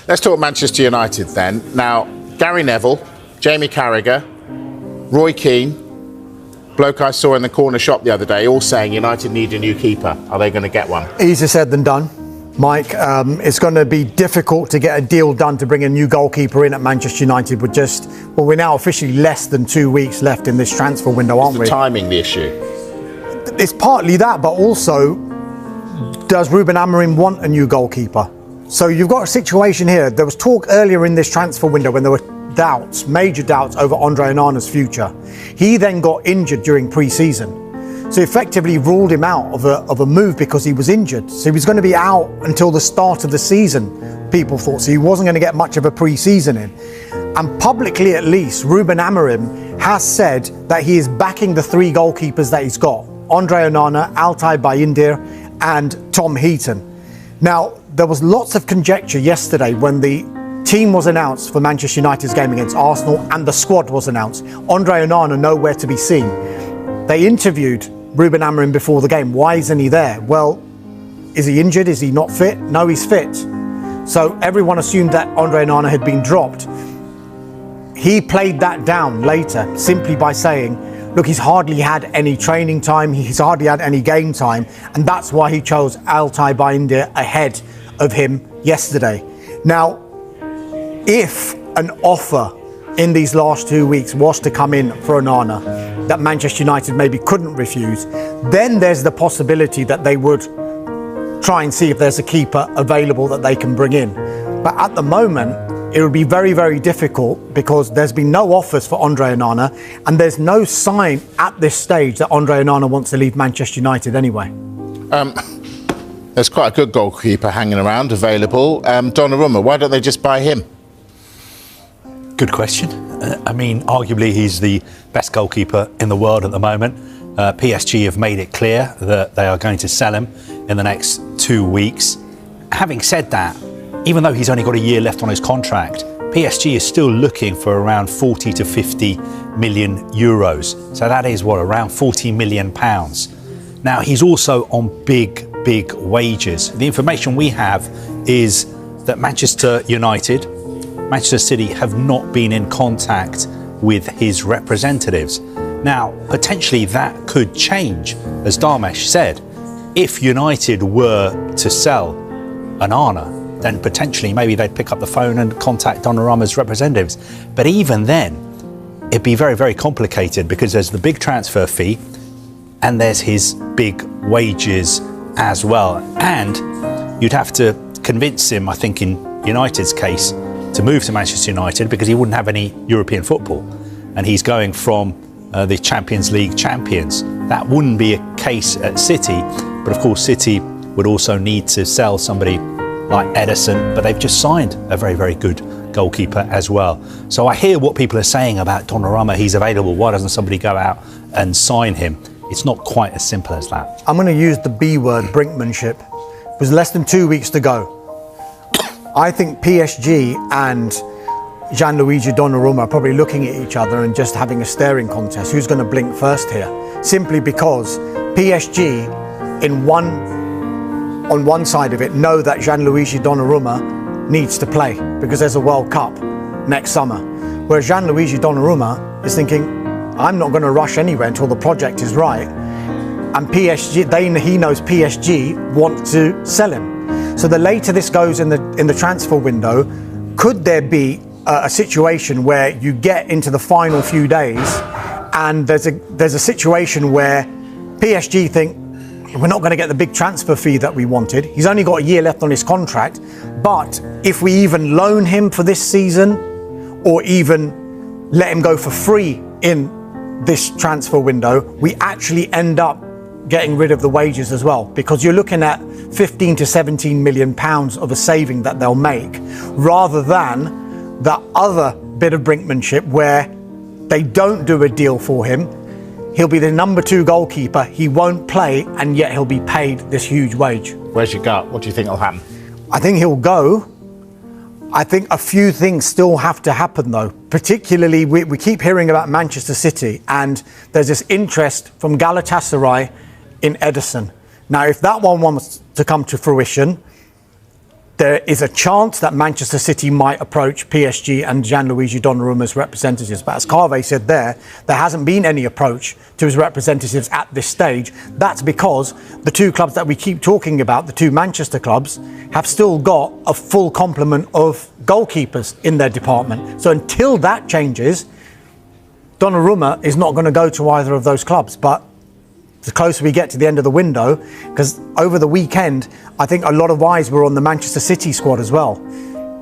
Let's talk Manchester United then. Now, Gary Neville, Jamie Carragher, Roy Keane, bloke I saw in the corner shop the other day, all saying United need a new keeper. Are they going to get one? Easier said than done, Mike. It's going to be difficult to get a deal done to bring a new goalkeeper in at Manchester United. We're now officially less than 2 weeks left in this transfer window, aren't we? Timing the issue. It's partly that, but also, does Ruben Amorim want a new goalkeeper? So you've got a situation here. There was talk earlier in this transfer window when there were doubts, major doubts over Andre Onana's future. He then got injured during pre-season. So effectively ruled him out of a move because he was injured. So he was going to be out until the start of the season, people thought. So he wasn't going to get much of a pre-season in. And publicly at least, Ruben Amorim has said that he is backing the three goalkeepers that he's got. Andre Onana, Altay Bayindir and Tom Heaton. Now, there was lots of conjecture yesterday when the team was announced for Manchester United's game against Arsenal and the squad was announced. Andre Onana nowhere to be seen. They interviewed Ruben Amorim before the game. Why isn't he there? Well, is he injured? Is he not fit? No, he's fit. So everyone assumed that Andre Onana had been dropped. He played that down later simply by saying, look, he's hardly had any training time, he's hardly had any game time, and that's why he chose Altay Bayindir ahead of him yesterday. Now, if an offer in these last 2 weeks was to come in for Onana that Manchester United maybe couldn't refuse, then there's the possibility that they would try and see if there's a keeper available that they can bring in. But at the moment, it would be very, very difficult because there's been no offers for Andre Onana and there's no sign at this stage that Andre Onana wants to leave Manchester United anyway. There's quite a good goalkeeper hanging around available. Donnarumma, why don't they just buy him? Good question. I mean, arguably he's the best goalkeeper in the world at the moment. PSG have made it clear that they are going to sell him in the next 2 weeks. Having said that, even though he's only got a year left on his contract, PSG is still looking for around 40 to 50 million euros. So that is around 40 million pounds. Now, he's also on big wages. The information we have is that Manchester United, Manchester City have not been in contact with his representatives. Now, potentially that could change, as Dharmesh said. If United were to sell Onana, then potentially maybe they'd pick up the phone and contact Donnarumma's representatives. But even then, it'd be very, very complicated because there's the big transfer fee and there's his big wages as well. And you'd have to convince him, I think in United's case, to move to Manchester United because he wouldn't have any European football. And he's going from the Champions League champions. That wouldn't be a case at City. But of course, City would also need to sell somebody like Ederson, but they've just signed a very, very good goalkeeper as well. So I hear what people are saying about Donnarumma. He's available. Why doesn't somebody go out and sign him? It's not quite as simple as that. I'm going to use the B word, brinkmanship. It was less than 2 weeks to go. I think PSG and Gianluigi Donnarumma are probably looking at each other and just having a staring contest. Who's going to blink first here? Simply because PSG on one side of it know that Gianluigi Donnarumma needs to play because there's a World Cup next summer. Whereas Gianluigi Donnarumma is thinking, I'm not going to rush anywhere until the project is right. And PSG, he knows PSG want to sell him. So the later this goes in the transfer window, could there be a situation where you get into the final few days and there's a situation where PSG think, we're not going to get the big transfer fee that we wanted. He's only got a year left on his contract. But if we even loan him for this season or even let him go for free in this transfer window, we actually end up getting rid of the wages as well, because you're looking at 15 to 17 million pounds of a saving that they'll make rather than the other bit of brinkmanship where they don't do a deal for him. He'll be the number 2 goalkeeper. He won't play, and yet he'll be paid this huge wage. Where's your gut? What do you think will happen? I think he'll go. I think a few things still have to happen, though. Particularly, we keep hearing about Manchester City, and there's this interest from Galatasaray in Ederson. Now, if that one wants to come to fruition, there is a chance that Manchester City might approach PSG and Gianluigi Donnarumma's representatives. But as Carve said there hasn't been any approach to his representatives at this stage. That's because the two clubs that we keep talking about, the two Manchester clubs, have still got a full complement of goalkeepers in their department. So until that changes, Donnarumma is not going to go to either of those clubs. But the closer we get to the end of the window, because over the weekend, I think a lot of eyes were on the Manchester City squad as well.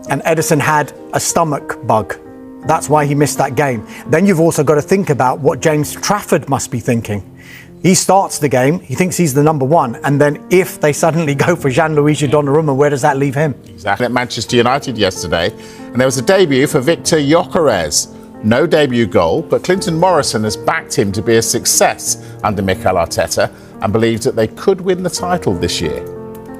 And Ederson had a stomach bug. That's why he missed that game. Then you've also got to think about what James Trafford must be thinking. He starts the game, he thinks he's the number one, and then if they suddenly go for Gianluigi Donnarumma, where does that leave him? Exactly. At Manchester United yesterday, and there was a debut for Victor Gyökeres. No debut goal, but Clinton Morrison has backed him to be a success under Mikel Arteta and believes that they could win the title this year.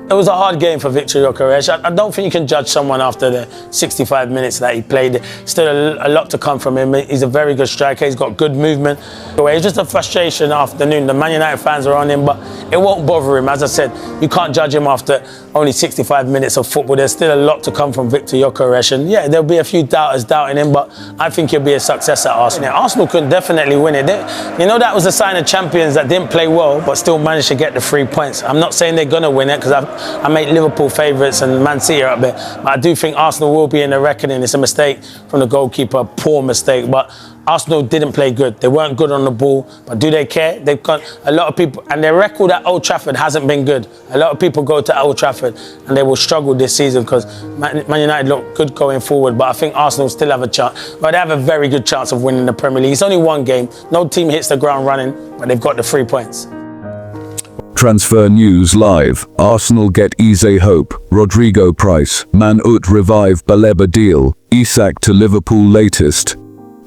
It was a hard game for Victor Gyökeres. I don't think you can judge someone after the 65 minutes that he played. Still a lot to come from him. He's a very good striker. He's got good movement. It's just a frustration afternoon. The Man United fans are on him, but it won't bother him. As I said, you can't judge him after only 65 minutes of football. There's still a lot to come from Victor Gyökeres. And yeah, there'll be a few doubters doubting him, but I think he'll be a success at Arsenal. Arsenal could definitely win it. That was a sign of champions that didn't play well, but still managed to get the 3 points. I'm not saying they're going to win it, because I make Liverpool favourites and Man City are up there. But I do think Arsenal will be in the reckoning. It's a mistake from the goalkeeper, poor mistake. But Arsenal didn't play good. They weren't good on the ball. But do they care? They've got a lot of people, and their record at Old Trafford hasn't been good. A lot of people go to Old Trafford and they will struggle this season, because Man United look good going forward. But I think Arsenal still have a chance. But they have a very good chance of winning the Premier League. It's only one game. No team hits the ground running, but they've got the 3 points. Transfer news live. Arsenal get Eze hope. Rodrigo price. Man Ut revive Baleba deal. Isak to Liverpool latest.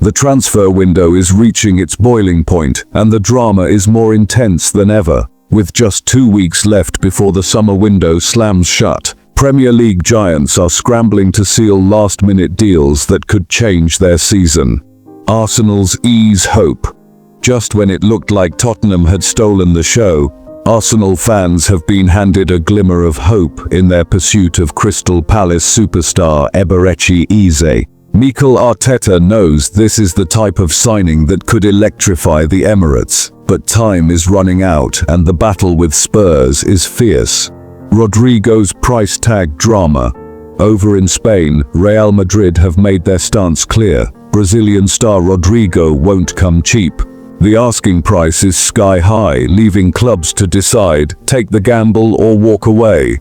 The transfer window is reaching its boiling point, and the drama is more intense than ever. With just 2 weeks left before the summer window slams shut, Premier League giants are scrambling to seal last-minute deals that could change their season. Arsenal's Eze hope. Just when it looked like Tottenham had stolen the show, Arsenal fans have been handed a glimmer of hope in their pursuit of Crystal Palace superstar Eberechi Eze. Mikel Arteta knows this is the type of signing that could electrify the Emirates, but time is running out and the battle with Spurs is fierce. Rodrigo's price tag drama. Over in Spain, Real Madrid have made their stance clear. Brazilian star Rodrigo won't come cheap. The asking price is sky high, leaving clubs to decide, take the gamble or walk away.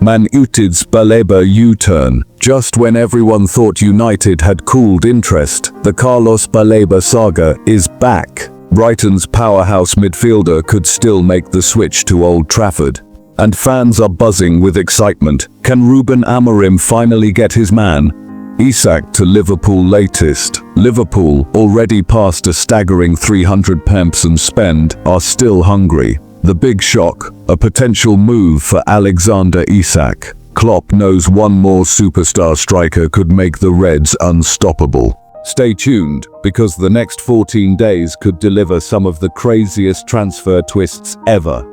Man United's Baleba U-turn. Just when everyone thought United had cooled interest, the Carlos Baleba saga is back. Brighton's powerhouse midfielder could still make the switch to Old Trafford. And fans are buzzing with excitement. Can Ruben Amorim finally get his man? Isak to Liverpool latest. Liverpool, already past a staggering £300 and spend, are still hungry. The big shock, a potential move for Alexander Isak. Klopp knows one more superstar striker could make the Reds unstoppable. Stay tuned, because the next 14 days could deliver some of the craziest transfer twists ever.